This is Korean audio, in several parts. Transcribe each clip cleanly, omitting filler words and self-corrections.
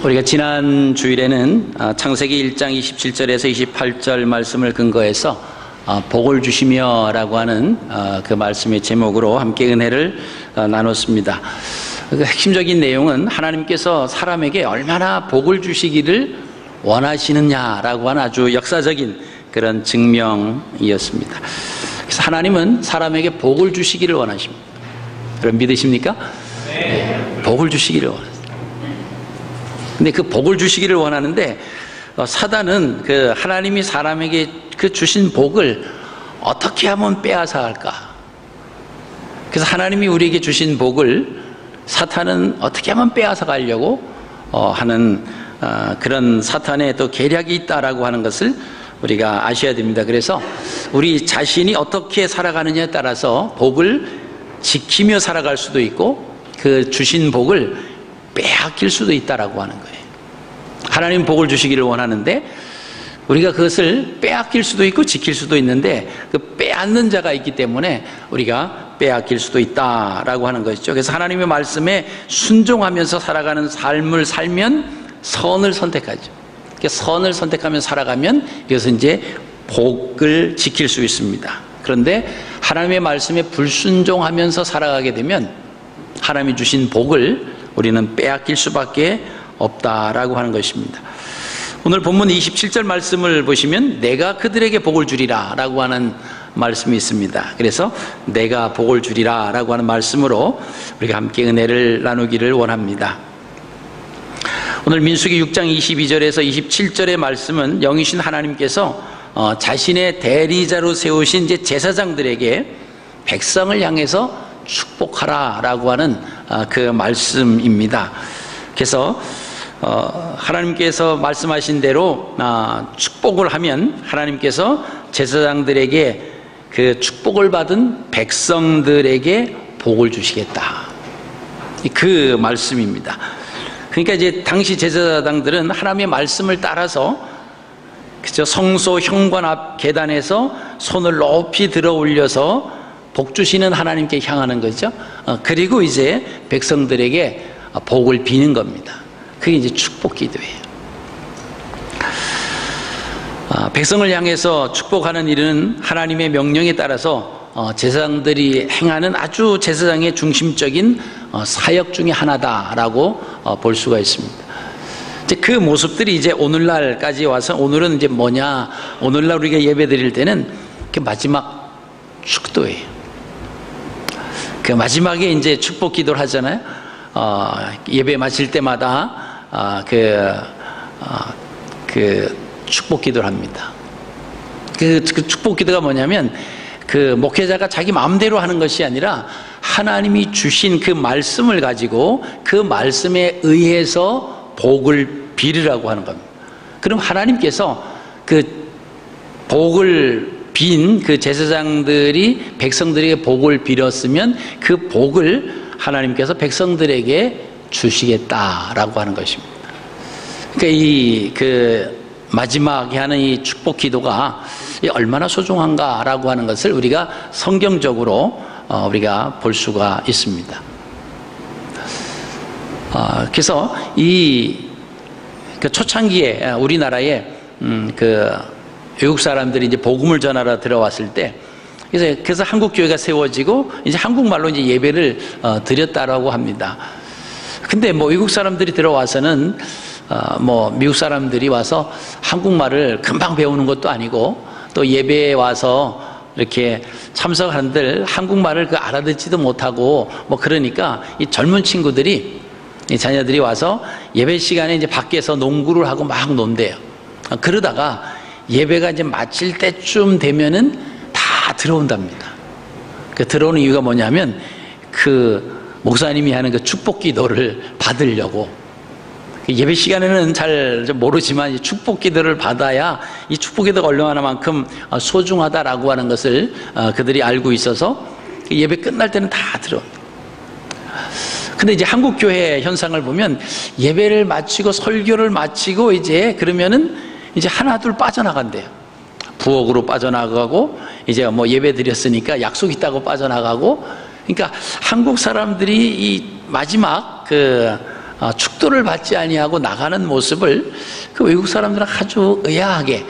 우리가 지난 주일에는 창세기 1장 27절에서 28절 말씀을 근거해서 복을 주시며 라고 하는 그 말씀의 제목으로 함께 은혜를 나눴습니다. 그 핵심적인 내용은 하나님께서 사람에게 얼마나 복을 주시기를 원하시느냐라고 하는 아주 역사적인 그런 증명이었습니다. 그래서 하나님은 사람에게 복을 주시기를 원하십니다. 여러분 믿으십니까? 네. 복을 주시기를 원하십니다. 근데 그 복을 주시기를 원하는데 사단은 그 하나님이 사람에게 그 주신 복을 어떻게 하면 빼앗아 할까? 그래서 하나님이 우리에게 주신 복을 사탄은 어떻게 하면 빼앗아 가려고 하는 그런 사탄의 또 계략이 있다라고 하는 것을 우리가 아셔야 됩니다. 그래서 우리 자신이 어떻게 살아가느냐에 따라서 복을 지키며 살아갈 수도 있고 그 주신 복을 빼앗길 수도 있다라고 하는 거예요. 하나님 복을 주시기를 원하는데 우리가 그것을 빼앗길 수도 있고 지킬 수도 있는데 그 빼앗는 자가 있기 때문에 우리가 빼앗길 수도 있다라고 하는 것이죠. 그래서 하나님의 말씀에 순종하면서 살아가는 삶을 살면 선을 선택하죠. 선을 선택하며 살아가면 이것은 이제 복을 지킬 수 있습니다. 그런데 하나님의 말씀에 불순종하면서 살아가게 되면 하나님이 주신 복을 우리는 빼앗길 수밖에 없다라고 하는 것입니다. 오늘 본문 27절 말씀을 보시면 내가 그들에게 복을 주리라 라고 하는 말씀이 있습니다. 그래서 내가 복을 주리라 라고 하는 말씀으로 우리가 함께 은혜를 나누기를 원합니다. 오늘 민수기 6장 22절에서 27절의 말씀은 영이신 하나님께서 자신의 대리자로 세우신 이제 제사장들에게 백성을 향해서 축복하라 라고 하는 그 말씀입니다. 그래서 하나님께서 말씀하신 대로 축복을 하면 하나님께서 제사장들에게 그 축복을 받은 백성들에게 복을 주시겠다, 그 말씀입니다. 그러니까 이제 당시 제사장들은 하나님의 말씀을 따라서 그죠, 성소 현관 앞 계단에서 손을 높이 들어 올려서 복 주시는 하나님께 향하는 거죠. 그리고 이제 백성들에게 복을 비는 겁니다. 그게 이제 축복 기도예요. 백성을 향해서 축복하는 일은 하나님의 명령에 따라서 제사장들이 행하는 아주 제사장의 중심적인 사역 중에 하나다라고 볼 수가 있습니다. 이제 그 모습들이 이제 오늘날까지 와서 오늘은 이제 뭐냐? 오늘날 우리가 예배 드릴 때는 그 마지막 축도예요. 그 마지막에 이제 축복 기도를 하잖아요. 예배 마칠 때마다 그 축복 기도를 합니다. 그 축복 기도가 뭐냐면 그 목회자가 자기 마음대로 하는 것이 아니라 하나님이 주신 그 말씀을 가지고 그 말씀에 의해서 복을 빌으라고 하는 겁니다. 그럼 하나님께서 그 복을 빈 그 제사장들이 백성들에게 복을 빌었으면 그 복을 하나님께서 백성들에게 주시겠다라고 하는 것입니다. 그러니까 이 그 마지막에 하는 이 축복 기도가 얼마나 소중한가라고 하는 것을 우리가 성경적으로 우리가 볼 수가 있습니다. 그래서 이 그 초창기에 우리나라에 그 외국 사람들이 이제 복음을 전하러 들어왔을 때, 그래서 한국 교회가 세워지고 이제 한국말로 이제 예배를 드렸다라고 합니다. 근데 뭐 외국 사람들이 들어와서는 뭐 미국 사람들이 와서 한국말을 금방 배우는 것도 아니고 또 예배에 와서 이렇게 참석한들 한국말을 그 알아듣지도 못하고 뭐 그러니까 이 젊은 친구들이 이 자녀들이 와서 예배 시간에 이제 밖에서 농구를 하고 막 논대요. 그러다가 예배가 이제 마칠 때쯤 되면은 다 들어온답니다. 그 들어오는 이유가 뭐냐면 그 목사님이 하는 그 축복 기도를 받으려고. 예배 시간에는 잘 모르지만 이 축복 기도를 받아야 이 축복 기도가 얼마나만큼 소중하다라고 하는 것을 그들이 알고 있어서 예배 끝날 때는 다 들어옵니다. 근데 이제 한국 교회 현상을 보면 예배를 마치고 설교를 마치고 이제 그러면은 이제 하나둘 빠져나간대요. 부엌으로 빠져나가고 이제 뭐 예배 드렸으니까 약속 있다고 빠져나가고. 그러니까 한국 사람들이 이 마지막 그 축도를 받지 아니하고 나가는 모습을 그 외국 사람들은 아주 의아하게,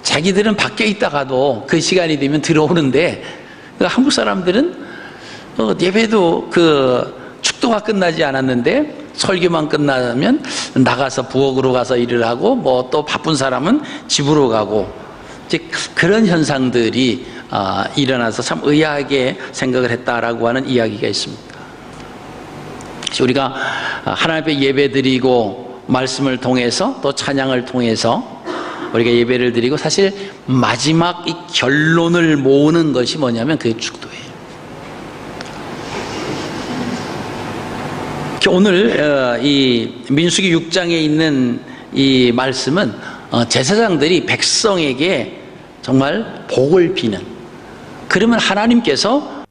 자기들은 밖에 있다가도 그 시간이 되면 들어오는데 한국 사람들은 예배도 축도가 끝나지 않았는데 설교만 끝나면 나가서 부엌으로 가서 일을 하고, 뭐 또 바쁜 사람은 집으로 가고, 이제 그런 현상들이 일어나서 참 의아하게 생각을 했다라고 하는 이야기가 있습니다. 우리가 하나님 앞에 예배 드리고 말씀을 통해서 또 찬양을 통해서 우리가 예배를 드리고, 사실 마지막 이 결론을 모으는 것이 뭐냐면 그게 축도예요. 오늘 이 민수기 6장에 있는 이 말씀은 제사장들이 백성에게 정말 복을 비는, 그러면 하나님께서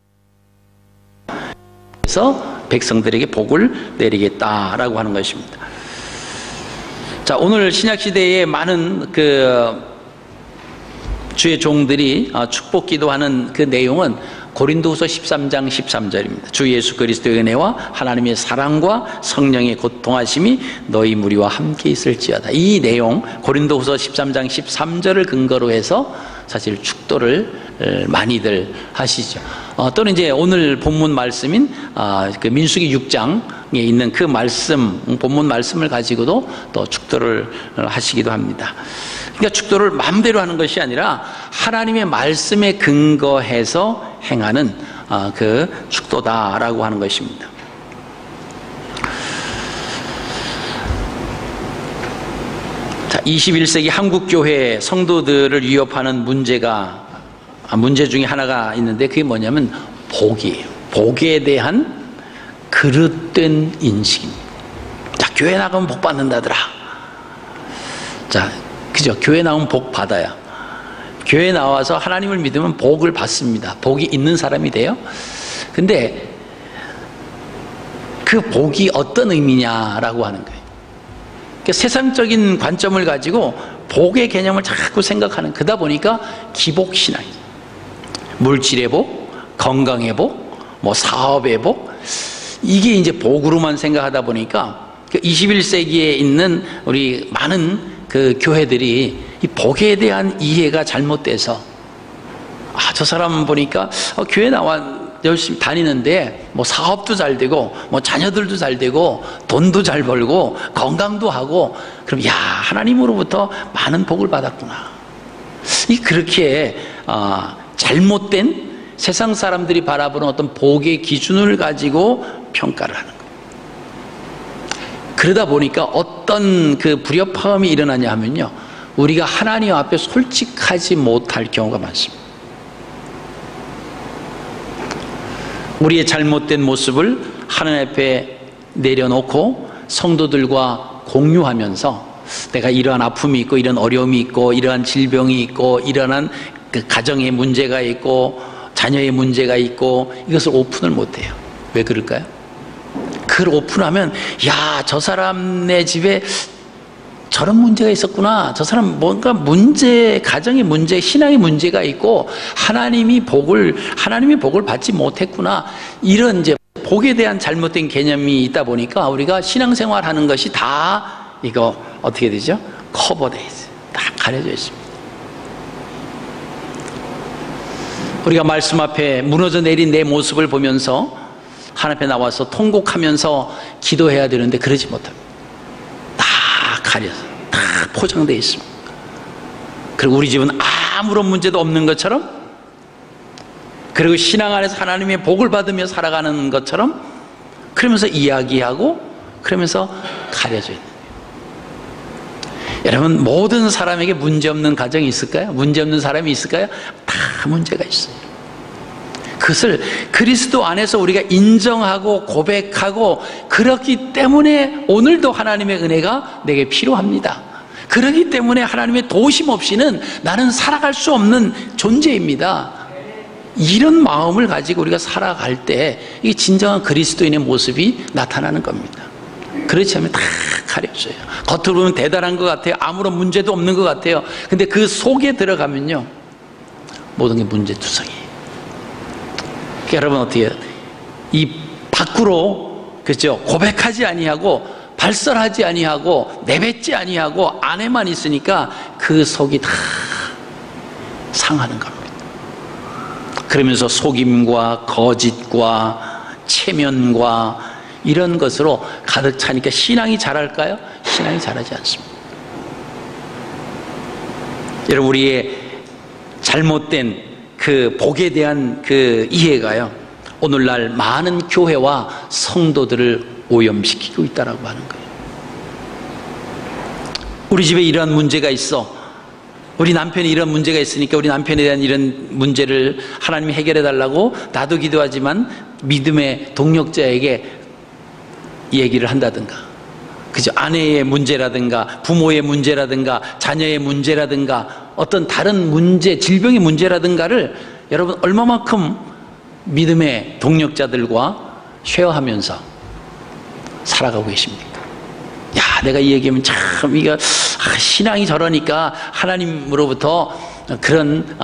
백성들에게 복을 내리겠다라고 하는 것입니다. 자, 오늘 신약시대에 많은 주의 종들이 축복 기도하는 그 내용은 고린도후서 13장 13절입니다. 주 예수 그리스도의 은혜와 하나님의 사랑과 성령의 고통하심이 너희 무리와 함께 있을지어다. 이 내용 고린도후서 13장 13절을 근거로 해서 사실 축도를 많이들 하시죠. 또는 이제 오늘 본문 말씀인 그 민수기 6장에 있는 그 말씀, 본문 말씀을 가지고도 또 축도를 하시기도 합니다. 그러니까 축도를 마음대로 하는 것이 아니라 하나님의 말씀에 근거해서 행하는 그 축도다라고 하는 것입니다. 자, 21세기 한국교회 성도들을 위협하는 문제 중에 하나가 있는데 그게 뭐냐면 복이에요. 복에 대한 그릇된 인식입니다. 자, 교회 나가면 복 받는다더라. 자, 그죠? 교회 나오면 복 받아요. 교회 나와서 하나님을 믿으면 복을 받습니다. 복이 있는 사람이 돼요. 근데 그 복이 어떤 의미냐라고 하는 거예요. 그러니까 세상적인 관점을 가지고 복의 개념을 자꾸 생각하는, 그러다 보니까 기복신앙이에요. 물질의 복, 건강의 복, 뭐 사업의 복, 이게 이제 복으로만 생각하다 보니까 21세기에 있는 우리 많은 그 교회들이 이 복에 대한 이해가 잘못돼서, 저 사람 보니까 교회 나와 열심히 다니는데 뭐 사업도 잘 되고 뭐 자녀들도 잘 되고 돈도 잘 벌고 건강도 하고, 그럼 야, 하나님으로부터 많은 복을 받았구나. 이 그렇게 잘못된 세상 사람들이 바라보는 어떤 복의 기준을 가지고 평가를 하는 거예요. 그러다 보니까 어떤 그 불협화음이 일어나냐 하면요, 우리가 하나님 앞에 솔직하지 못할 경우가 많습니다. 우리의 잘못된 모습을 하나님 앞에 내려놓고 성도들과 공유하면서 내가 이러한 아픔이 있고 이런 어려움이 있고 이러한 질병이 있고 이러한 그 가정의 문제가 있고 자녀의 문제가 있고, 이것을 오픈을 못해요. 왜 그럴까요? 그걸 오픈하면 야, 저 사람네 집에 저런 문제가 있었구나, 저 사람 뭔가 문제, 가정의 문제, 신앙의 문제가 있고 하나님의 복을 받지 못했구나, 이런 이제 복에 대한 잘못된 개념이 있다 보니까 우리가 신앙생활하는 것이 다 이거 어떻게 되죠? 커버되어 있어요. 다 가려져 있습니다. 우리가 말씀 앞에 무너져 내린 내 모습을 보면서 하나님 앞에 나와서 통곡하면서 기도해야 되는데 그러지 못합니다. 다 가려서 다 포장되어 있습니다. 그리고 우리 집은 아무런 문제도 없는 것처럼, 그리고 신앙 안에서 하나님의 복을 받으며 살아가는 것처럼 그러면서 이야기하고 그러면서 가려져 있는 거예요. 여러분, 모든 사람에게 문제없는 가정이 있을까요? 문제없는 사람이 있을까요? 다 문제가 있어요. 그것을 그리스도 안에서 우리가 인정하고 고백하고, 그렇기 때문에 오늘도 하나님의 은혜가 내게 필요합니다. 그렇기 때문에 하나님의 도우심 없이는 나는 살아갈 수 없는 존재입니다. 이런 마음을 가지고 우리가 살아갈 때 이게 진정한 그리스도인의 모습이 나타나는 겁니다. 그렇지 않으면 다 가려져요. 겉으로 보면 대단한 것 같아요. 아무런 문제도 없는 것 같아요. 근데 그 속에 들어가면요, 모든 게 문제투성이에요. 그러니까 여러분, 어떻게 해요? 이 밖으로, 그렇죠, 고백하지 아니하고 발설하지 아니하고 내뱉지 아니하고 안에만 있으니까 그 속이 다 상하는 겁니다. 그러면서 속임과 거짓과 체면과 이런 것으로 가득 차니까 신앙이 자랄까요? 신앙이 자라지 않습니다. 여러분, 우리의 잘못된 그 복에 대한 그 이해가요, 오늘날 많은 교회와 성도들을 오염시키고 있다라고 하는 거예요. 우리 집에 이러한 문제가 있어, 우리 남편이 이런 문제가 있으니까 우리 남편에 대한 이런 문제를 하나님이 해결해 달라고 나도 기도하지만 믿음의 동력자에게 얘기를 한다든가, 그죠? 아내의 문제라든가 부모의 문제라든가 자녀의 문제라든가 어떤 다른 문제, 질병의 문제라든가를 여러분 얼마만큼 믿음의 동력자들과 쉐어하면서 살아가고 계십니까? 야, 내가 이 얘기하면 참 이거 신앙이 저러니까 하나님으로부터 그런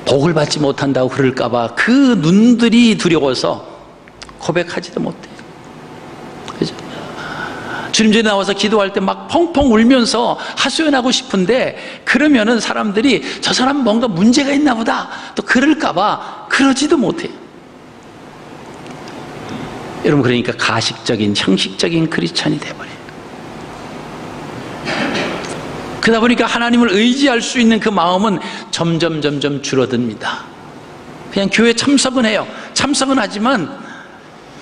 복을 받지 못한다고 그럴까봐 그 눈들이 두려워서 고백하지도 못해요. 그죠? 주님 전에 나와서 기도할 때 막 펑펑 울면서 하소연하고 싶은데, 그러면은 사람들이 저 사람 뭔가 문제가 있나 보다 또 그럴까봐 그러지도 못해요. 여러분, 그러니까 가식적인 형식적인 크리스찬이 돼버려요. 그러다 보니까 하나님을 의지할 수 있는 그 마음은 점점 줄어듭니다. 그냥 교회 참석은 해요. 참석은 하지만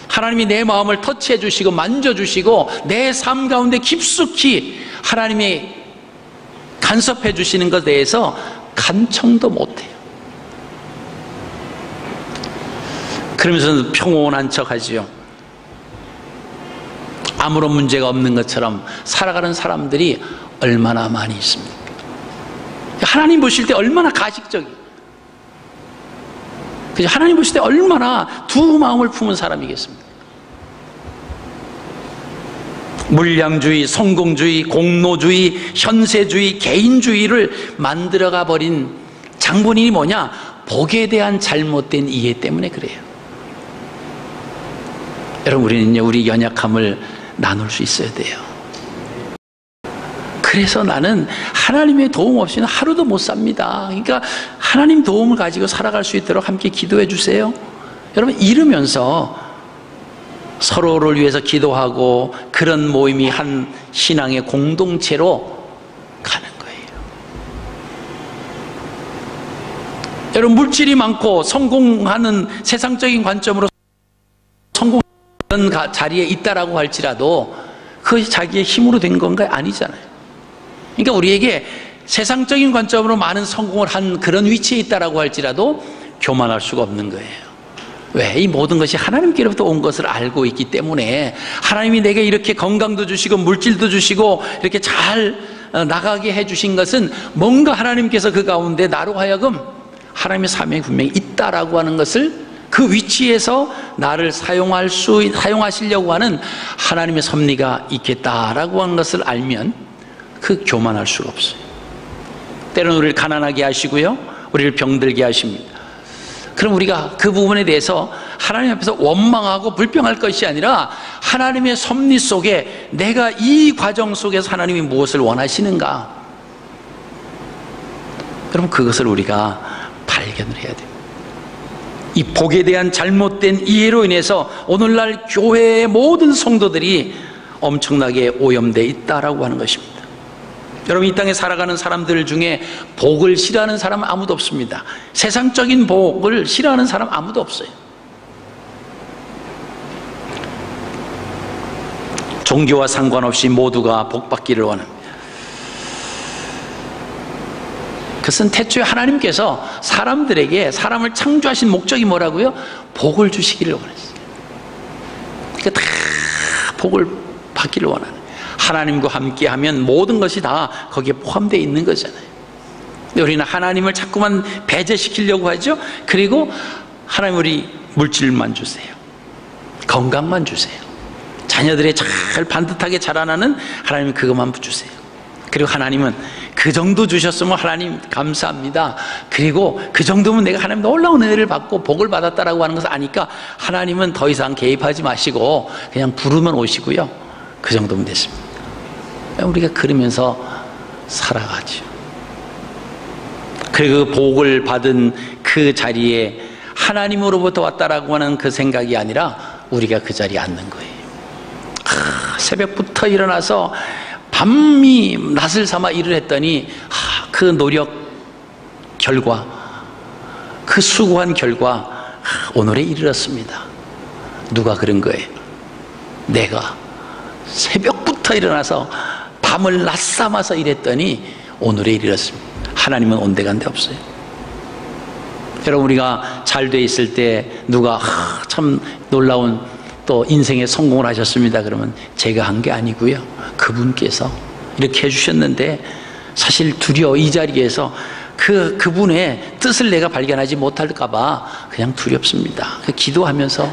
하나님이 내 마음을 터치해 주시고 만져주시고 내 삶 가운데 깊숙이 하나님이 간섭해 주시는 것에 대해서 간청도 못해요. 그러면서 평온한 척하지요. 아무런 문제가 없는 것처럼 살아가는 사람들이 얼마나 많이 있습니까? 하나님 보실 때 얼마나 가식적이에요. 하나님 보실 때 얼마나 두 마음을 품은 사람이겠습니까? 물량주의, 성공주의, 공로주의, 현세주의, 개인주의를 만들어가 버린 장본인이 뭐냐? 복에 대한 잘못된 이해 때문에 그래요. 여러분, 우리는요, 우리 연약함을 나눌 수 있어야 돼요. 그래서 나는 하나님의 도움 없이는 하루도 못 삽니다. 그러니까 하나님 도움을 가지고 살아갈 수 있도록 함께 기도해 주세요. 여러분, 이러면서 서로를 위해서 기도하고 그런 모임이 한 신앙의 공동체로 가는 거예요. 여러분, 물질이 많고 성공하는 세상적인 관점으로 성공하는 자리에 있다라고 할지라도 그것이 자기의 힘으로 된 건가요? 아니잖아요. 그러니까 우리에게 세상적인 관점으로 많은 성공을 한 그런 위치에 있다라고 할지라도 교만할 수가 없는 거예요. 왜? 이 모든 것이 하나님께로부터 온 것을 알고 있기 때문에 하나님이 내게 이렇게 건강도 주시고 물질도 주시고 이렇게 잘 나가게 해주신 것은 뭔가 하나님께서 그 가운데 나로 하여금 하나님의 사명이 분명히 있다라고 하는 것을, 그 위치에서 나를 사용하시려고 하는 하나님의 섭리가 있겠다라고 하는 것을 알면 그 교만할 수가 없어요. 때로는 우리를 가난하게 하시고요, 우리를 병들게 하십니다. 그럼 우리가 그 부분에 대해서 하나님 앞에서 원망하고 불평할 것이 아니라 하나님의 섭리 속에 내가 이 과정 속에서 하나님이 무엇을 원하시는가, 그럼 그것을 우리가 발견을 해야 됩니다. 이 복에 대한 잘못된 이해로 인해서 오늘날 교회의 모든 성도들이 엄청나게 오염되어 있다라고 하는 것입니다. 여러분, 이 땅에 살아가는 사람들 중에 복을 싫어하는 사람은 아무도 없습니다. 세상적인 복을 싫어하는 사람 아무도 없어요. 종교와 상관없이 모두가 복 받기를 원합니다. 그것은 태초에 하나님께서 사람들에게, 사람을 창조하신 목적이 뭐라고요? 복을 주시기를 원했어요. 그러니까 다 복을 받기를 원하는, 하나님과 함께하면 모든 것이 다 거기에 포함되어 있는 거잖아요. 근데 우리는 하나님을 자꾸만 배제시키려고 하죠. 그리고 하나님, 우리 물질만 주세요, 건강만 주세요, 자녀들의 잘 반듯하게 자라나는 하나님 그것만 주세요. 그리고 하나님은 그 정도 주셨으면 하나님 감사합니다. 그리고 그 정도면 내가 하나님 놀라운 은혜를 받고 복을 받았다라고 하는 것을 아니까 하나님은 더 이상 개입하지 마시고 그냥 부르면 오시고요, 그 정도면 됐습니다. 우리가 그러면서 살아가죠. 그리고 그 복을 받은 그 자리에 하나님으로부터 왔다라고 하는 그 생각이 아니라 우리가 그 자리에 앉는 거예요. 새벽부터 일어나서 밤이 낯을 삼아 일을 했더니 그 노력 결과, 그 수고한 결과 오늘에 이르렀습니다. 누가 그런 거예요? 내가 새벽부터 일어나서 밤을 낮삼아서 일했더니 오늘에 이르렀습니다. 하나님은 온데간데 없어요. 여러분, 우리가 잘 돼 있을 때 누가 참 놀라운 또 인생에 성공을 하셨습니다 그러면 제가 한 게 아니고요, 그분께서 이렇게 해주셨는데 사실 두려워, 이 자리에서 그분의 뜻을 내가 발견하지 못할까 봐 그냥 두렵습니다. 기도하면서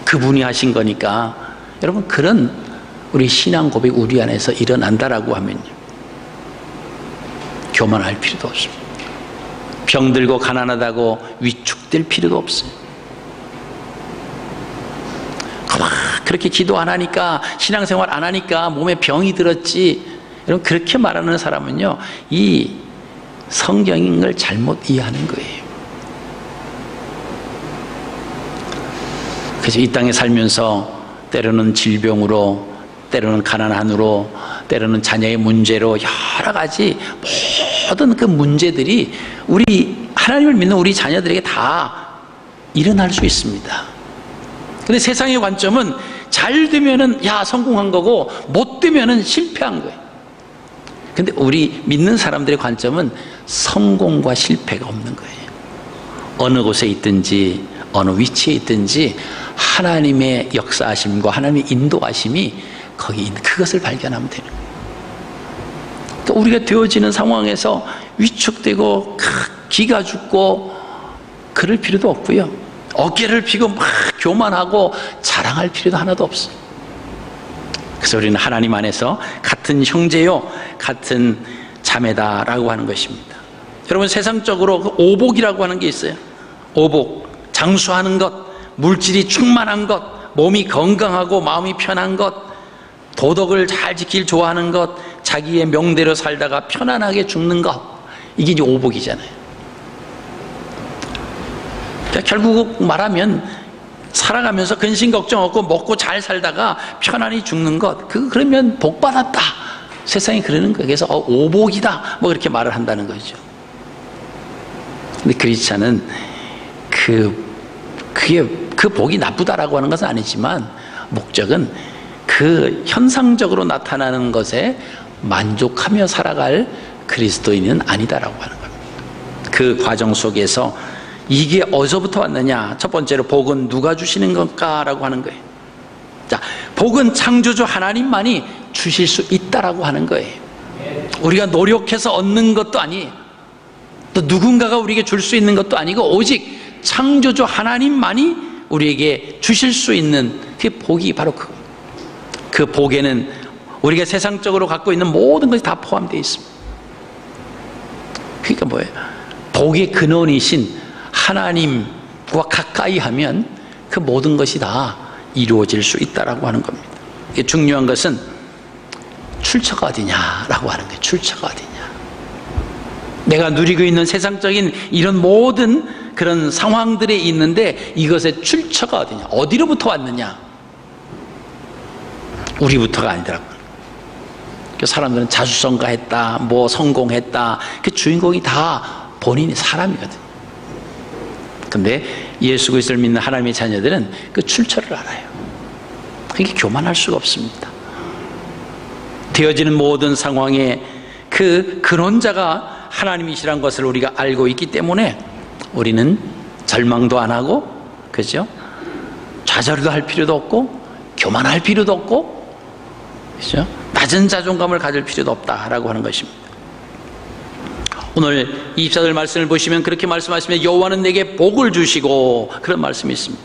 그분이 하신 거니까. 여러분, 그런 우리 신앙 고백 우리 안에서 일어난다라고 하면요, 교만할 필요도 없습니다. 병들고 가난하다고 위축될 필요도 없어요. 그렇게 기도 안 하니까, 신앙생활 안 하니까 몸에 병이 들었지, 여러분, 그렇게 말하는 사람은요, 이 성경을 잘못 이해하는 거예요. 그래서 이 땅에 살면서 때로는 질병으로, 때로는 가난함으로, 때로는 자녀의 문제로 여러 가지 모든 그 문제들이 우리 하나님을 믿는 우리 자녀들에게 다 일어날 수 있습니다. 근데 세상의 관점은 잘 되면은 성공한 거고 못 되면은 실패한 거예요. 근데 우리 믿는 사람들의 관점은 성공과 실패가 없는 거예요. 어느 곳에 있든지 어느 위치에 있든지 하나님의 역사하심과 하나님의 인도하심이 거기 있는, 그것을 발견하면 되는 거예요. 그러니까 우리가 되어지는 상황에서 위축되고 기가 죽고 그럴 필요도 없고요, 어깨를 펴고 막 교만하고 자랑할 필요도 하나도 없어요. 그래서 우리는 하나님 안에서 같은 형제요, 같은 자매다라고 하는 것입니다. 여러분, 세상적으로 그 오복이라고 하는 게 있어요. 오복, 장수하는 것, 물질이 충만한 것, 몸이 건강하고 마음이 편한 것, 도덕을 잘 지킬 좋아하는 것, 자기의 명대로 살다가 편안하게 죽는 것, 이게 이제 오복이잖아요. 결국 말하면 살아가면서 근심 걱정 없고 먹고 잘 살다가 편안히 죽는 것, 그러면 복 받았다, 세상이 그러는 거예요. 그래서 오복이다 뭐 그렇게 말을 한다는 거죠. 근데 크리스찬은 그 복이 나쁘다라고 하는 것은 아니지만, 목적은 그 현상적으로 나타나는 것에 만족하며 살아갈 그리스도인은 아니다라고 하는 겁니다. 그 과정 속에서 이게 어디서부터 왔느냐? 첫 번째로 복은 누가 주시는 건가라고 하는 거예요. 자, 복은 창조주 하나님만이 주실 수 있다라고 하는 거예요. 우리가 노력해서 얻는 것도 아니에요. 또 누군가가 우리에게 줄 수 있는 것도 아니고, 오직 창조주 하나님만이 우리에게 주실 수 있는 그 복이 바로 그 복에는 우리가 세상적으로 갖고 있는 모든 것이 다 포함되어 있습니다. 그러니까 뭐예요? 복의 근원이신 하나님과 가까이 하면 그 모든 것이 다 이루어질 수 있다라고 하는 겁니다. 중요한 것은 출처가 어디냐라고 하는 거예요. 출처가 어디냐. 내가 누리고 있는 세상적인 이런 모든 그런 상황들에 있는데 이것의 출처가 어디냐, 어디로부터 왔느냐. 우리부터가 아니더라고요. 사람들은 자수성가했다, 뭐 성공했다, 그 주인공이 다 본인이 사람이거든요. 근데 예수 그리스도를 믿는 하나님의 자녀들은 그 출처를 알아요. 그게 교만할 수가 없습니다. 되어지는 모든 상황에 그 근원자가 하나님이시란 것을 우리가 알고 있기 때문에 우리는 절망도 안 하고, 그죠? 좌절도 할 필요도 없고, 교만할 필요도 없고, 그죠? 낮은 자존감을 가질 필요도 없다라고 하는 것입니다. 오늘 24절 말씀을 보시면 그렇게 말씀하시면 여호와는 내게 복을 주시고, 그런 말씀이 있습니다.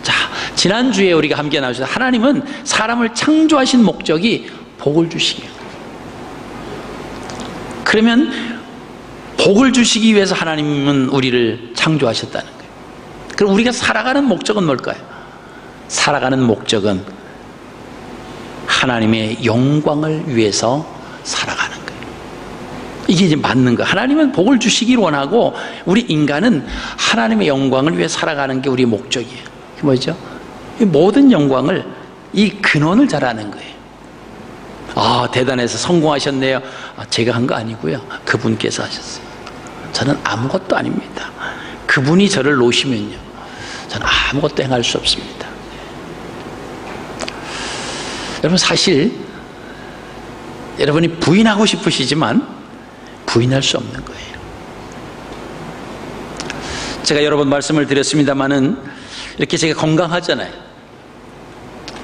자, 지난주에 우리가 함께 나누셨 하나님은 사람을 창조하신 목적이 복을 주시기. 그러면 복을 주시기 위해서 하나님은 우리를 창조하셨다는 거예요. 그럼 우리가 살아가는 목적은 뭘까요? 살아가는 목적은 하나님의 영광을 위해서 살아가는 거예요. 이게 이제 맞는 거예요. 하나님은 복을 주시길 원하고 우리 인간은 하나님의 영광을 위해 살아가는 게 우리 목적이에요. 그게 뭐죠? 이 모든 영광을, 이 근원을 잘 아는 거예요. 아, 대단해서 성공하셨네요. 아, 제가 한 거 아니고요. 그분께서 하셨어요. 저는 아무것도 아닙니다. 그분이 저를 놓으시면요, 저는 아무것도 행할 수 없습니다. 여러분, 사실 여러분이 부인하고 싶으시지만 부인할 수 없는 거예요. 제가 여러 번 말씀을 드렸습니다마는 이렇게 제가 건강하잖아요.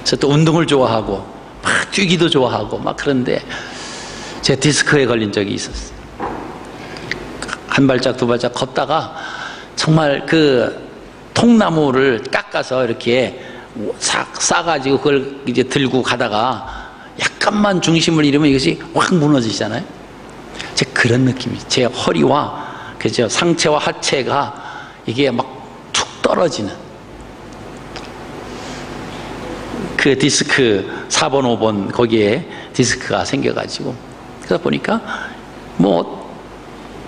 저 또 운동을 좋아하고 막 뛰기도 좋아하고 막 그런데 제가 디스크에 걸린 적이 있었어요. 한 발짝 두 발짝 걷다가 정말 그 통나무를 깎아서 이렇게 싸가지고 그걸 이제 들고 가다가 약간만 중심을 잃으면 이것이 확 무너지잖아요. 제 그런 느낌이, 제 허리와 그죠, 상체와 하체가 이게 막 툭 떨어지는 그 디스크 4번 5번 거기에 디스크가 생겨가지고, 그러다 보니까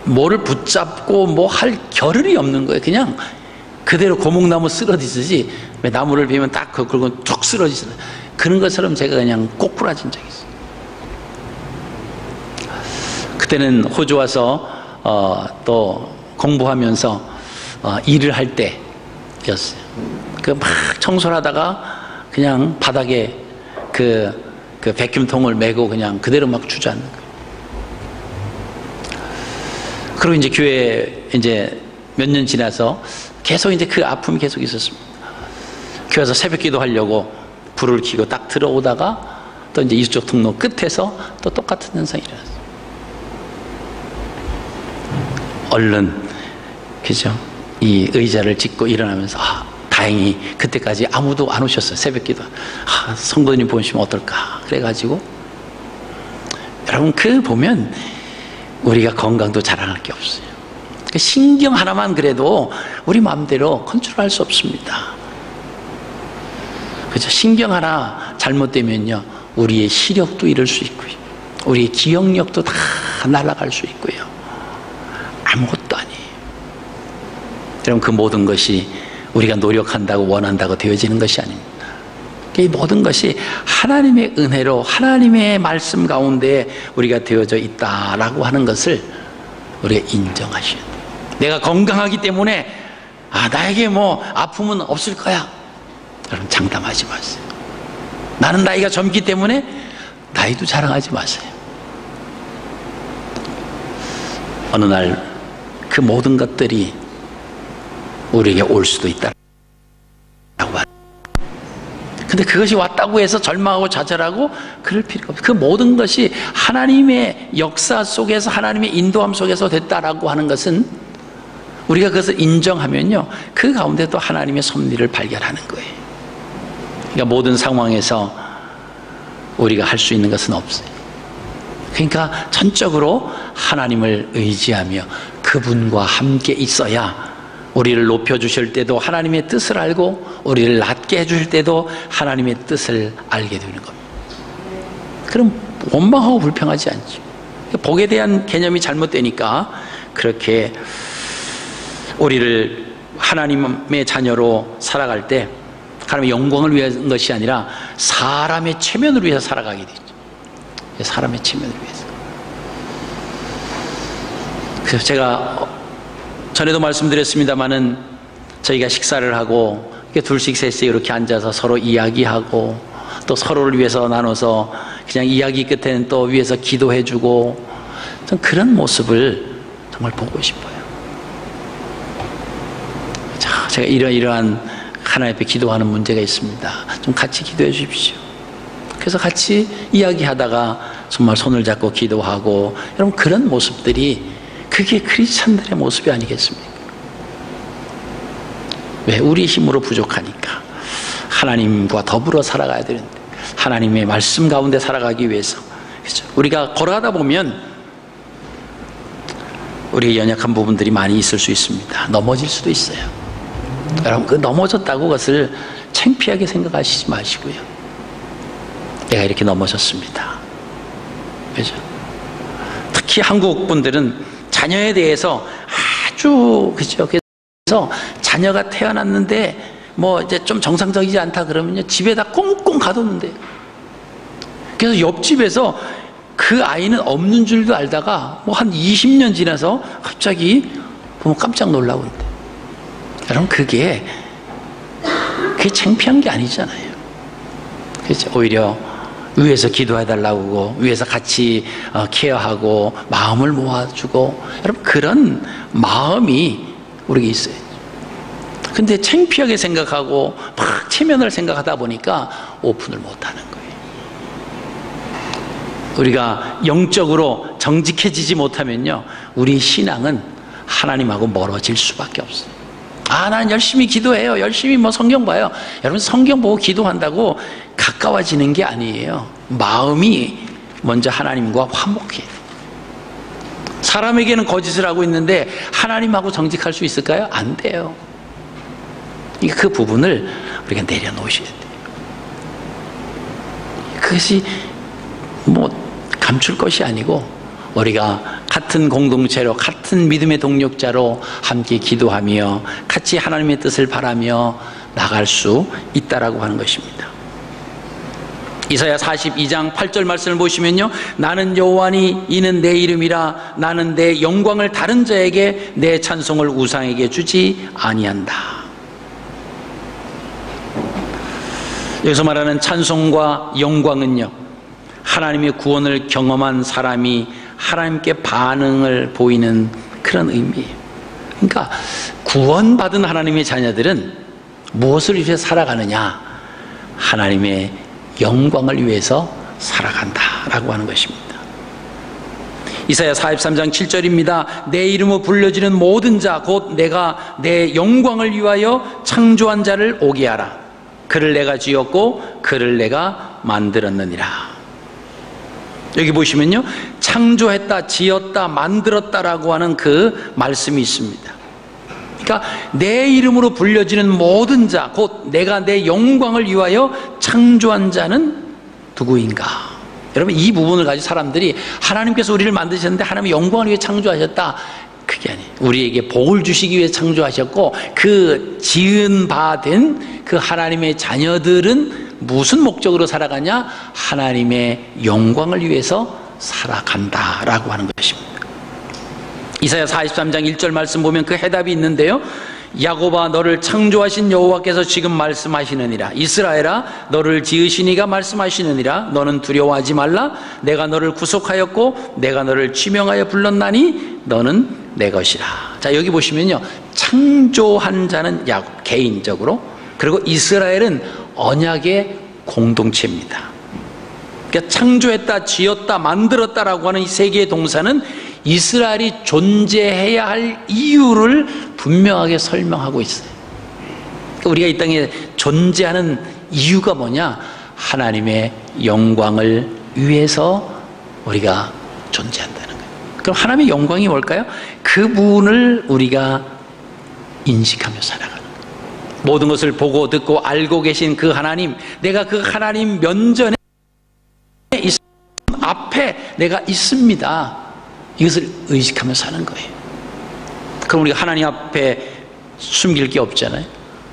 뭐를 붙잡고 뭐 할 겨를이 없는 거예요. 그냥 그대로 고목나무 쓰러지듯이, 나무를 베면 딱 그걸고 툭 쓰러지잖아요. 그런 것처럼 제가 그냥 꼬꾸라진 적이 있어요. 그때는 호주 와서 또 공부하면서 일을 할 때였어요. 그 막 청소를 하다가 그냥 바닥에 그 백큐통을 메고 그냥 그대로 막 주저앉는 거예요. 그리고 이제 교회 이제 몇 년 지나서 계속 이제 그 아픔이 계속 있었습니다. 교회 와서 새벽 기도 하려고 불을 켜고 딱 들어오다가 또 이제 이쪽 통로 끝에서 또 똑같은 현상이 일어났어요. 얼른, 그죠? 이 의자를 짚고 일어나면서, 다행히 그때까지 아무도 안 오셨어요. 새벽 기도. 성도님 보시면 어떨까? 그래가지고, 여러분, 그 보면 우리가 건강도 자랑할 게 없어요. 신경 하나만 그래도 우리 마음대로 컨트롤할 수 없습니다. 그죠? 신경 하나 잘못되면요, 우리의 시력도 잃을 수 있고요, 우리의 기억력도 다 날아갈 수 있고요. 아무것도 아니에요. 여러분, 그 모든 것이 우리가 노력한다고 원한다고 되어지는 것이 아닙니다. 이 모든 것이 하나님의 은혜로 하나님의 말씀 가운데 우리가 되어져 있다라고 하는 것을 우리가 인정하셔야 돼요. 내가 건강하기 때문에 나에게 뭐 아픔은 없을 거야, 여러분 장담하지 마세요. 나는 나이가 젊기 때문에 나이도 자랑하지 마세요. 어느 날 그 모든 것들이 우리에게 올 수도 있다라고 하는. 근데 그것이 왔다고 해서 절망하고 좌절하고 그럴 필요가 없어요. 그 모든 것이 하나님의 역사 속에서, 하나님의 인도함 속에서 됐다라고 하는 것은 우리가 그것을 인정하면요, 그 가운데 또 하나님의 섭리를 발견하는 거예요. 그러니까 모든 상황에서 우리가 할 수 있는 것은 없어요. 그러니까 전적으로 하나님을 의지하며 그분과 함께 있어야 우리를 높여주실 때도 하나님의 뜻을 알고, 우리를 낮게 해주실 때도 하나님의 뜻을 알게 되는 겁니다. 그럼 원망하고 불평하지 않죠. 복에 대한 개념이 잘못되니까 그렇게 우리를 하나님의 자녀로 살아갈 때 하나님의 영광을 위한 것이 아니라 사람의 체면을 위해서 살아가게 되죠. 사람의 체면을 위해서. 그래서 제가 전에도 말씀드렸습니다마는 저희가 식사를 하고 이렇게 둘씩 셋씩 이렇게 앉아서 서로 이야기하고, 또 서로를 위해서 나눠서 그냥 이야기 끝에는 또 위해서 기도해주고, 전 그런 모습을 정말 보고 싶어요. 자, 제가 이러한 하나님 앞에 기도하는 문제가 있습니다. 좀 같이 기도해 주십시오. 그래서 같이 이야기하다가 정말 손을 잡고 기도하고, 여러분 그런 모습들이 그게 크리스찬들의 모습이 아니겠습니까? 왜? 우리 힘으로 부족하니까. 하나님과 더불어 살아가야 되는데, 하나님의 말씀 가운데 살아가기 위해서, 그렇죠? 우리가 걸어가다 보면 우리의 연약한 부분들이 많이 있을 수 있습니다. 넘어질 수도 있어요. 여러분, 그 넘어졌다고 그것을 창피하게 생각하시지 마시고요, 내가 이렇게 넘어졌습니다. 그죠? 특히 한국 분들은 자녀에 대해서 아주, 그죠? 그래서 자녀가 태어났는데 뭐 이제 좀 정상적이지 않다 그러면요, 집에다 꽁꽁 가뒀는데, 그래서 옆집에서 그 아이는 없는 줄도 알다가 뭐 한 20년 지나서 갑자기 보면 깜짝 놀라고 그런데, 여러분 그게 창피한 게 아니잖아요. 그렇죠? 오히려 위에서 기도해달라고 하고, 위에서 같이 케어하고 마음을 모아주고, 여러분 그런 마음이 우리에게 있어요. 근데 창피하게 생각하고 막 체면을 생각하다 보니까 오픈을 못하는 거예요. 우리가 영적으로 정직해지지 못하면요, 우리 신앙은 하나님하고 멀어질 수밖에 없어요. 난 열심히 기도해요, 열심히 뭐 성경 봐요. 여러분 성경 보고 기도한다고 가까워지는 게 아니에요. 마음이 먼저 하나님과 화목해요. 사람에게는 거짓을 하고 있는데 하나님하고 정직할 수 있을까요? 안 돼요. 그 부분을 우리가 내려놓으셔야 돼요. 그것이 뭐 감출 것이 아니고, 우리가 같은 공동체로, 같은 믿음의 동력자로 함께 기도하며 같이 하나님의 뜻을 바라며 나갈 수 있다라고 하는 것입니다. 이사야 42장 8절 말씀을 보시면요, 나는 여호와니 이는 내 이름이라, 나는 내 영광을 다른 자에게, 내 찬송을 우상에게 주지 아니한다. 여기서 말하는 찬송과 영광은요, 하나님의 구원을 경험한 사람이 하나님께 반응을 보이는 그런 의미예요. 그러니까 구원받은 하나님의 자녀들은 무엇을 위해 살아가느냐? 하나님의 영광을 위해서 살아간다라고 하는 것입니다. 이사야 43장 7절입니다. 내 이름으로 불려지는 모든 자, 곧 내가 내 영광을 위하여 창조한 자를 오게 하라. 그를 내가 지었고 그를 내가 만들었느니라. 여기 보시면요, 창조했다, 지었다, 만들었다라고 하는 그 말씀이 있습니다. 그러니까 내 이름으로 불려지는 모든 자, 곧 내가 내 영광을 위하여 창조한 자는 누구인가? 여러분 이 부분을 가지고 사람들이 하나님께서 우리를 만드셨는데 하나님의 영광을 위해 창조하셨다, 그게 아니에요. 우리에게 복을 주시기 위해 창조하셨고, 그 지은 바 된 그 하나님의 자녀들은 무슨 목적으로 살아가냐? 하나님의 영광을 위해서 살아간다라고 하는 것입니다. 이사야 43장 1절 말씀 보면 그 해답이 있는데요, 야곱아 너를 창조하신 여호와께서 지금 말씀하시느니라. 이스라엘아 너를 지으신 이가 말씀하시느니라. 너는 두려워하지 말라. 내가 너를 구속하였고 내가 너를 지명하여 불렀나니 너는 내 것이라. 자, 여기 보시면요, 창조한 자는 야곱 개인적으로, 그리고 이스라엘은 언약의 공동체입니다. 그러니까 창조했다, 지었다, 만들었다라고 하는 이 세 개의 동사는 이스라엘이 존재해야 할 이유를 분명하게 설명하고 있어요. 그러니까 우리가 이 땅에 존재하는 이유가 뭐냐? 하나님의 영광을 위해서 우리가 존재한다는 거예요. 그럼 하나님의 영광이 뭘까요? 그분을 우리가 인식하며 살아가는 거예요. 모든 것을 보고 듣고 알고 계신 그 하나님, 내가 그 하나님 면전에 앞에 내가 있습니다. 이것을 의식하며 사는 거예요. 그럼 우리가 하나님 앞에 숨길 게 없잖아요.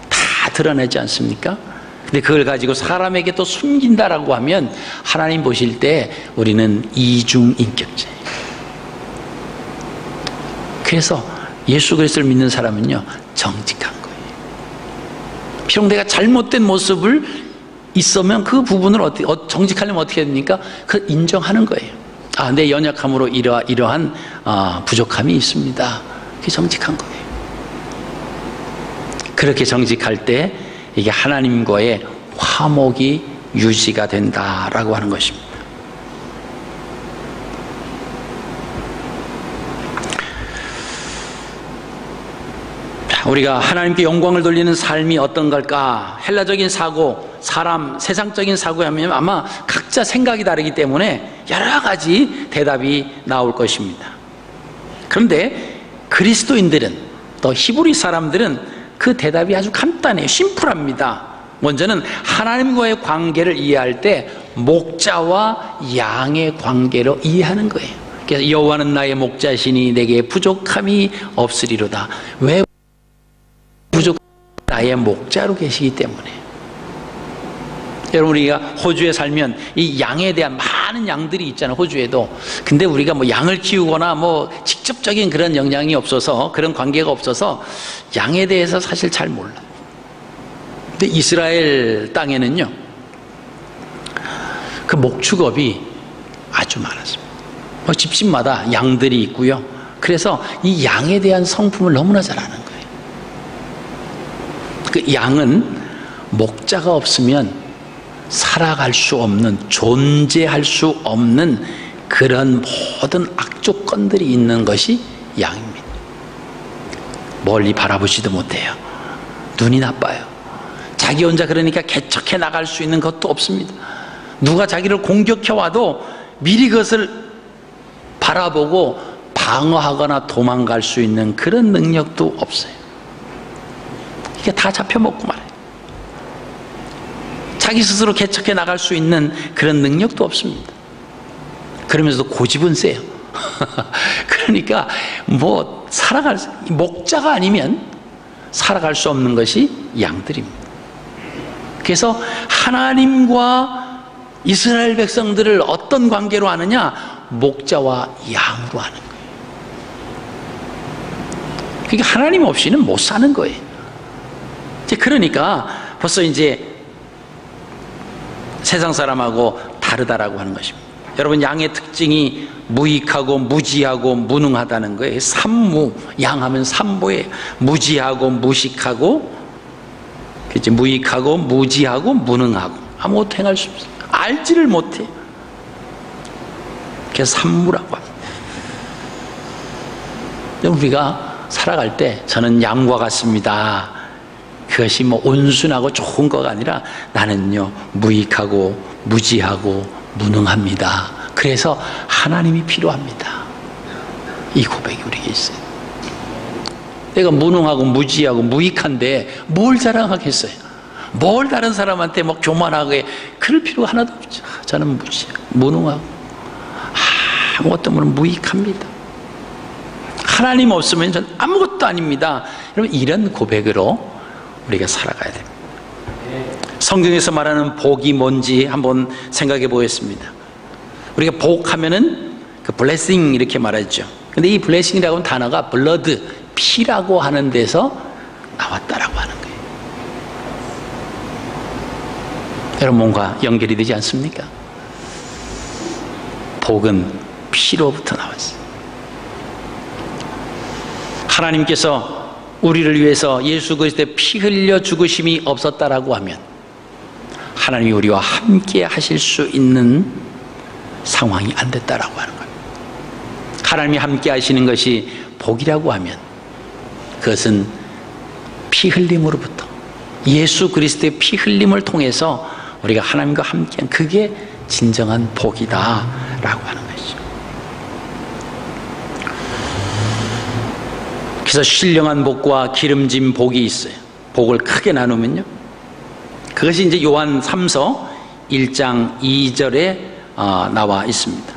다 드러내지 않습니까? 근데 그걸 가지고 사람에게 또 숨긴다라고 하면 하나님 보실 때 우리는 이중인격자예요. 그래서 예수 그리스도를 믿는 사람은요, 정직한 거예요. 비록 내가 잘못된 모습을 있으면 그 부분을 정직하려면 어떻게 해야 됩니까? 그 인정하는 거예요. 내 연약함으로 이러한 부족함이 있습니다. 그게 정직한 거예요. 그렇게 정직할 때 이게 하나님과의 화목이 유지가 된다라고 하는 것입니다. 우리가 하나님께 영광을 돌리는 삶이 어떤 걸까? 헬라적인 사고, 사람, 세상적인 사고하면 아마 각자 생각이 다르기 때문에 여러 가지 대답이 나올 것입니다. 그런데 그리스도인들은, 또 히브리 사람들은 그 대답이 아주 간단해요. 심플합니다. 먼저는 하나님과의 관계를 이해할 때 목자와 양의 관계로 이해하는 거예요. 그래서 여호와는 나의 목자시니 내게 부족함이 없으리로다. 왜 부족? 나의 목자로 계시기 때문에. 여러분, 우리가 호주에 살면 이 양에 대한 많은 양들이 있잖아요, 호주에도. 근데 우리가 뭐 양을 키우거나 뭐 직접적인 그런 영향이 없어서, 그런 관계가 없어서 양에 대해서 사실 잘 몰라요. 근데 이스라엘 땅에는요, 그 목축업이 아주 많았습니다. 뭐 집집마다 양들이 있고요. 그래서 이 양에 대한 성품을 너무나 잘 아는 거예요. 그 양은 목자가 없으면 살아갈 수 없는, 존재할 수 없는 그런 모든 악조건들이 있는 것이 양입니다. 멀리 바라보지도 못해요. 눈이 나빠요. 자기 혼자 그러니까 개척해 나갈 수 있는 것도 없습니다. 누가 자기를 공격해 와도 미리 그것을 바라보고 방어하거나 도망갈 수 있는 그런 능력도 없어요. 이게 다 잡혀먹고 말아요. 자기 스스로 개척해 나갈 수 있는 그런 능력도 없습니다. 그러면서도 고집은 세요. 그러니까 뭐 목자가 아니면 살아갈 수 없는 것이 양들입니다. 그래서 하나님과 이스라엘 백성들을 어떤 관계로 하느냐? 목자와 양으로 하는 거예요. 그러니까 하나님 없이는 못 사는 거예요. 그러니까 벌써 이제 세상 사람하고 다르다라고 하는 것입니다. 여러분, 양의 특징이 무익하고 무지하고 무능하다는 거예요. 삼무, 양하면 삼보예요. 무지하고 무식하고, 그치? 무익하고 무지하고 무능하고 아무것도 행할 수 없어요. 알지를 못해. 그래서 삼무라고 합니다. 우리가 살아갈 때 저는 양과 같습니다. 그것이 뭐 온순하고 좋은 거가 아니라 나는요 무익하고 무지하고 무능합니다. 그래서 하나님이 필요합니다. 이 고백이 우리에게 있어요. 내가 무능하고 무지하고 무익한데 뭘 자랑하겠어요? 뭘 다른 사람한테 막 교만하게 그럴 필요가 하나도 없죠. 저는 무능하고 아무것도 모르는 무익합니다. 하나님 없으면 저는 아무것도 아닙니다. 여러분, 이런 고백으로 우리가 살아가야 됩니다. 성경에서 말하는 복이 뭔지 한번 생각해 보겠습니다. 우리가 복하면은 그 blessing 이렇게 말하죠. 근데 이 blessing이라고 하는 단어가 blood, 피라고 하는 데서 나왔다라고 하는 거예요. 여러분, 뭔가 연결이 되지 않습니까? 복은 피로부터 나왔어요. 하나님께서 우리를 위해서 예수 그리스도의 피 흘려 죽으심이 없었다라고 하면 하나님이 우리와 함께 하실 수 있는 상황이 안 됐다라고 하는 겁니다. 하나님이 함께 하시는 것이 복이라고 하면 그것은 피 흘림으로부터, 예수 그리스도의 피 흘림을 통해서 우리가 하나님과 함께한, 그게 진정한 복이다라고 하는 것이죠. 그래서 신령한 복과 기름진 복이 있어요. 복을 크게 나누면요, 그것이 이제 요한 3서 1장 2절에 나와 있습니다.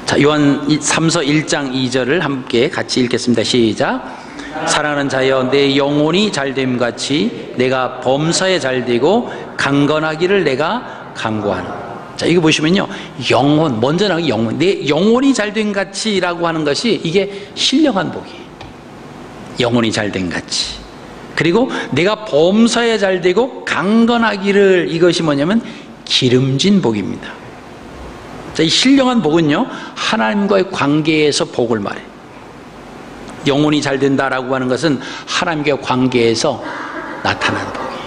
자, 요한 3서 1장 2절을 함께 같이 읽겠습니다. 시작. 사랑하는 자여, 내 영혼이 잘됨 같이 내가 범사에 잘되고 강건하기를 내가 간구하노. 자, 이거 보시면요, 영혼, 먼저 나오는 영혼, 내 영혼이 잘된 같이라고 하는 것이 이게 신령한 복이에요. 영혼이 잘된 같이. 그리고 내가 범사에 잘되고 강건하기를, 이것이 뭐냐면 기름진 복입니다. 자, 이 신령한 복은요, 하나님과의 관계에서 복을 말해요. 영혼이 잘 된다라고 하는 것은 하나님과의 관계에서 나타나는 복이에요.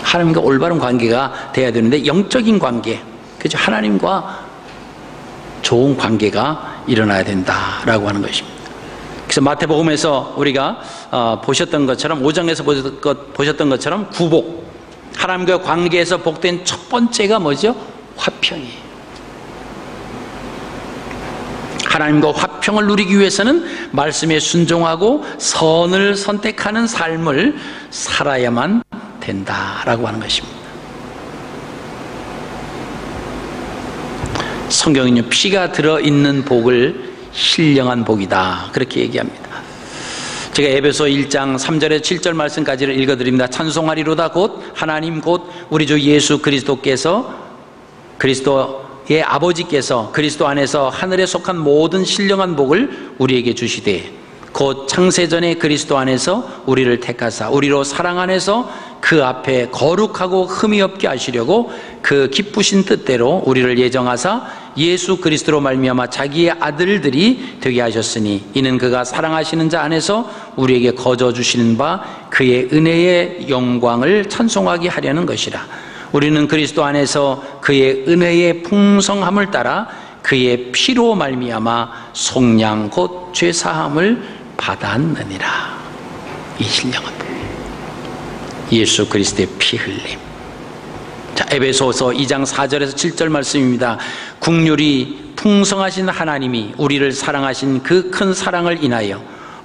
하나님과 올바른 관계가 돼야 되는데, 영적인 관계, 그죠? 하나님과 좋은 관계가 일어나야 된다라고 하는 것입니다. 그래서 마태복음에서 우리가 보셨던 것처럼, 5장에서 보셨던 것처럼 구복, 하나님과 관계에서 복된 첫 번째가 뭐죠? 화평이에요. 하나님과 화평을 누리기 위해서는 말씀에 순종하고 선을 선택하는 삶을 살아야만 된다라고 하는 것입니다. 성경은요, 피가 들어있는 복을 신령한 복이다, 그렇게 얘기합니다. 제가 에베소 1장 3절에서 7절 말씀까지를 읽어드립니다. 찬송하리로다 곧 하나님 곧 우리 주 예수 그리스도께서, 그리스도의 아버지께서 그리스도 안에서 하늘에 속한 모든 신령한 복을 우리에게 주시되 곧 창세전에 그리스도 안에서 우리를 택하사 우리로 사랑 안에서 그 앞에 거룩하고 흠이 없게 하시려고 그 기쁘신 뜻대로 우리를 예정하사 예수 그리스도로 말미암아 자기의 아들들이 되게 하셨으니 이는 그가 사랑하시는 자 안에서 우리에게 거저 주시는 바 그의 은혜의 영광을 찬송하게 하려는 것이라. 우리는 그리스도 안에서 그의 은혜의 풍성함을 따라 그의 피로 말미암아 속량 곧 죄사함을 받았느니라. 이 신령한 복, 예수 그리스도의 피 흘림. 자, 에베소서 2장 4절에서 7절 말씀입니다. 국률이 풍성하신 하나님이 우리를 사랑하신 그 큰 사랑을 인하여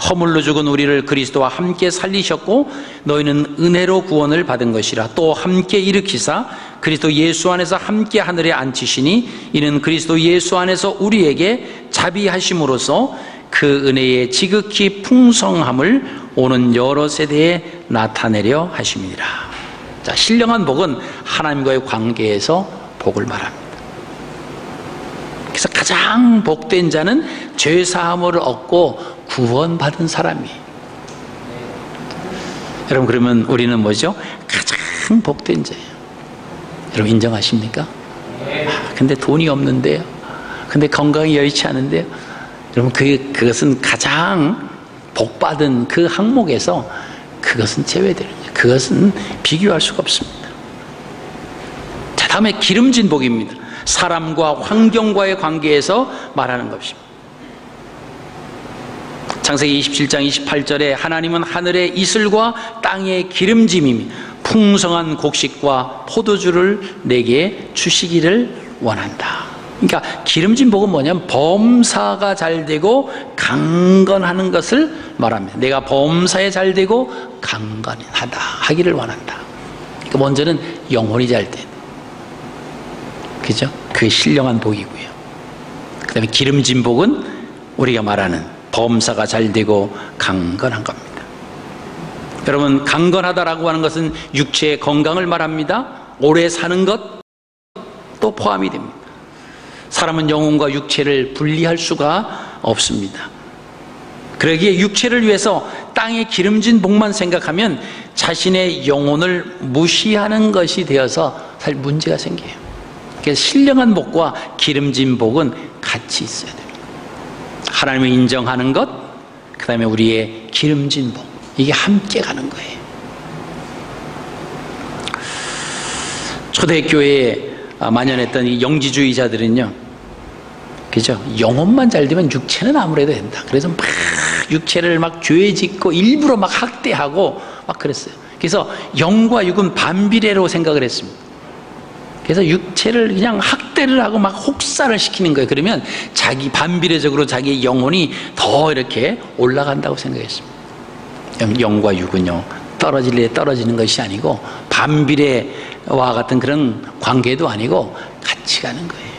허물로 죽은 우리를 그리스도와 함께 살리셨고 너희는 은혜로 구원을 받은 것이라. 또 함께 일으키사 그리스도 예수 안에서 함께 하늘에 앉히시니 이는 그리스도 예수 안에서 우리에게 자비하심으로써 그 은혜의 지극히 풍성함을 오는 여러 세대에 나타내려 하심이니라. 자, 신령한 복은 하나님과의 관계에서 복을 말합니다. 그래서 가장 복된 자는 죄사함을 얻고 구원받은 사람이에요. 여러분, 그러면 우리는 뭐죠? 가장 복된 자예요. 여러분 인정하십니까? 근데 돈이 없는데요, 근데 건강이 여의치 않은데요, 여러분 그것은 가장 복받은 그 항목에서 그것은 제외되는 거예요. 그것은 비교할 수가 없습니다. 자, 다음에 기름진 복입니다. 사람과 환경과의 관계에서 말하는 것입니다. 창세기 27장 28절에 하나님은 하늘의 이슬과 땅의 기름짐이며 풍성한 곡식과 포도주를 내게 주시기를 원한다. 그러니까 기름진 복은 뭐냐면 범사가 잘 되고 강건하는 것을 말합니다. 내가 범사에 잘 되고 강건하다 하기를 원한다. 그러니까 먼저는 영혼이 잘 된, 그죠? 그게 신령한 복이고요. 그 다음에 기름진 복은 우리가 말하는 범사가 잘 되고 강건한 겁니다. 여러분, 강건하다라고 하는 것은 육체의 건강을 말합니다. 오래 사는 것도 포함이 됩니다. 사람은 영혼과 육체를 분리할 수가 없습니다. 그러기에 육체를 위해서 땅의 기름진 복만 생각하면 자신의 영혼을 무시하는 것이 되어서 사실 문제가 생겨요. 그래서 신령한 복과 기름진 복은 같이 있어야 됩니다. 하나님을 인정하는 것, 그 다음에 우리의 기름진 복, 이게 함께 가는 거예요. 초대교회에 만연했던 이 영지주의자들은요, 그죠? 영혼만 잘 되면 육체는 아무래도 된다. 그래서 막 육체를 막 죄 짓고 일부러 막 학대하고 막 그랬어요. 그래서 영과 육은 반비례로 생각을 했습니다. 그래서 육체를 그냥 학대를 하고 막 혹사를 시키는 거예요. 그러면 자기 반비례적으로 자기의 영혼이 더 이렇게 올라간다고 생각했습니다. 영과 육은요, 떨어질래 떨어지는 것이 아니고 반비례와 같은 그런 관계도 아니고 같이 가는 거예요.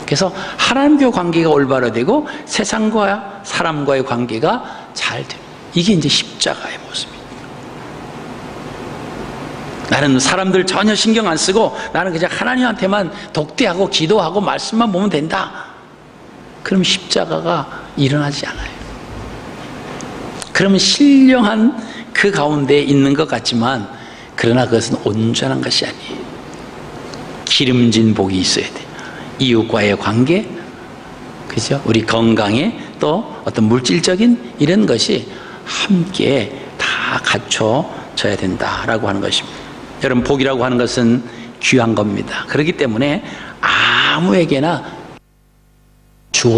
그래서 하나님과 관계가 올바로 되고 세상과 사람과의 관계가 잘 되는, 이게 이제 십자가의 모습입니다. 나는 사람들 전혀 신경 안 쓰고 나는 그냥 하나님한테만 독대하고 기도하고 말씀만 보면 된다. 그럼 십자가가 일어나지 않아요. 그러면 신령한 그 가운데 있는 것 같지만 그러나 그것은 온전한 것이 아니에요. 기름진 복이 있어야 돼요. 이웃과의 관계, 그죠? 우리 건강에 또 어떤 물질적인 이런 것이 함께 다 갖춰져야 된다라고 하는 것입니다. 여러분, 복이라고 하는 것은 귀한 겁니다. 그렇기 때문에 아무에게나 주어,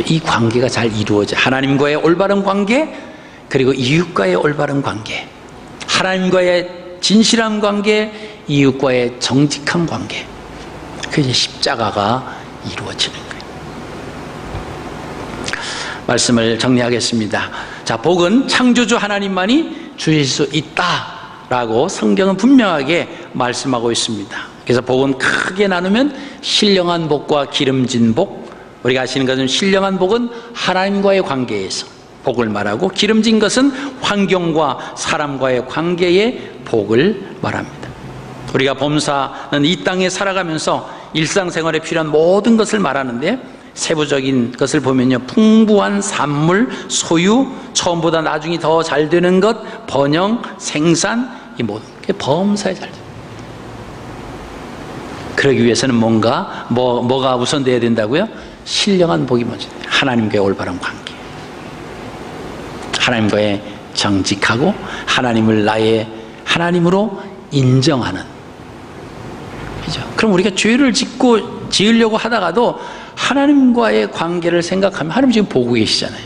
이 관계가 잘 이루어져. 하나님과의 올바른 관계, 그리고 이웃과의 올바른 관계, 하나님과의 진실한 관계, 이웃과의 정직한 관계, 그게 십자가가 이루어지는 거예요. 말씀을 정리하겠습니다. 자, 복은 창조주 하나님만이 주실 수 있다라고 성경은 분명하게 말씀하고 있습니다. 그래서 복은 크게 나누면 신령한 복과 기름진 복, 우리가 아시는 것은 신령한 복은 하나님과의 관계에서 복을 말하고, 기름진 것은 환경과 사람과의 관계의 복을 말합니다. 우리가 범사는 이 땅에 살아가면서 일상생활에 필요한 모든 것을 말하는데, 세부적인 것을 보면요, 풍부한 산물, 소유, 처음보다 나중이 더 잘 되는 것, 번영, 생산, 이 모든 게 범사에 잘 돼요. 그러기 위해서는 뭐가 우선돼야 된다고요? 신령한 복이 먼저 돼요. 하나님과의 올바른 관계, 하나님과의 정직하고 하나님을 나의 하나님으로 인정하는, 그죠? 그럼 우리가 죄를 지으려고 하다가도 하나님과의 관계를 생각하면, 하나님 지금 보고 계시잖아요.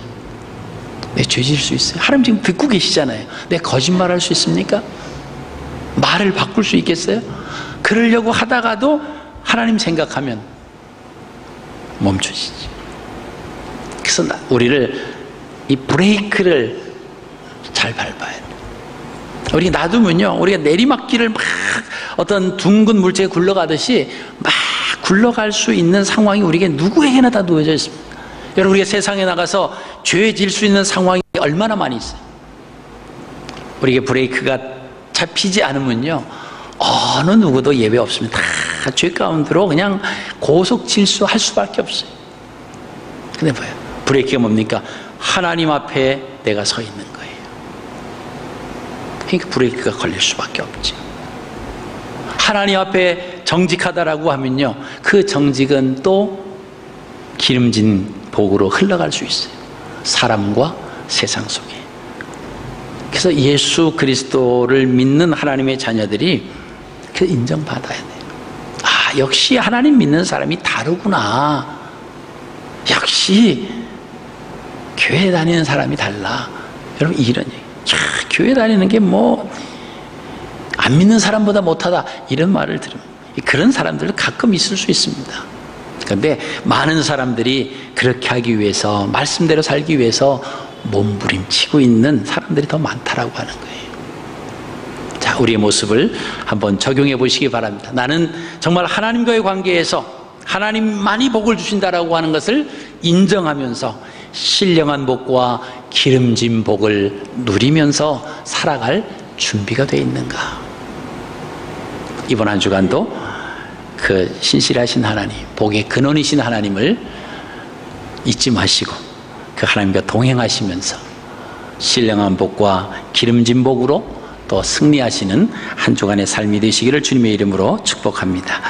내 죄 지을 수 있어요? 하나님 지금 듣고 계시잖아요. 내 거짓말할 수 있습니까? 말을 바꿀 수 있겠어요? 그러려고 하다가도 하나님 생각하면 멈춰지지. 그래서 우리를 이 브레이크를 잘 밟아야 돼. 우리가 놔두면요, 우리가 내리막길을 막 어떤 둥근 물체에 굴러가듯이 막 굴러갈 수 있는 상황이 우리에게 누구에게나 다 놓여져 있습니다. 여러분, 우리가 세상에 나가서 죄 지을 수 있는 상황이 얼마나 많이 있어요. 우리에게 브레이크가 잡히지 않으면요, 어느 누구도 예외 없습니다. 다 죄 가운데로 그냥 고속 질주할 수밖에 없어요. 근데 뭐예요? 브레이크가 뭡니까? 하나님 앞에 내가 서 있는 거예요. 그러니까 브레이크가 걸릴 수밖에 없지. 하나님 앞에 정직하다라고 하면요, 그 정직은 또 기름진 복으로 흘러갈 수 있어요. 사람과 세상 속에. 그래서 예수 그리스도를 믿는 하나님의 자녀들이 그 인정받아야 돼요. 아, 역시 하나님 믿는 사람이 다르구나. 역시 교회 다니는 사람이 달라. 여러분, 이런 얘기. 교회 다니는 게 안 믿는 사람보다 못하다, 이런 말을 들으면 그런 사람들도 가끔 있을 수 있습니다. 그런데 많은 사람들이 그렇게 하기 위해서, 말씀대로 살기 위해서 몸부림치고 있는 사람들이 더 많다라고 하는 거예요. 자, 우리의 모습을 한번 적용해 보시기 바랍니다. 나는 정말 하나님과의 관계에서 하나님만이 복을 주신다라고 하는 것을 인정하면서 신령한 복과 기름진 복을 누리면서 살아갈 준비가 되어 있는가? 이번 한 주간도 그 신실하신 하나님, 복의 근원이신 하나님을 잊지 마시고 그 하나님과 동행하시면서 신령한 복과 기름진 복으로 또 승리하시는 한 주간의 삶이 되시기를 주님의 이름으로 축복합니다.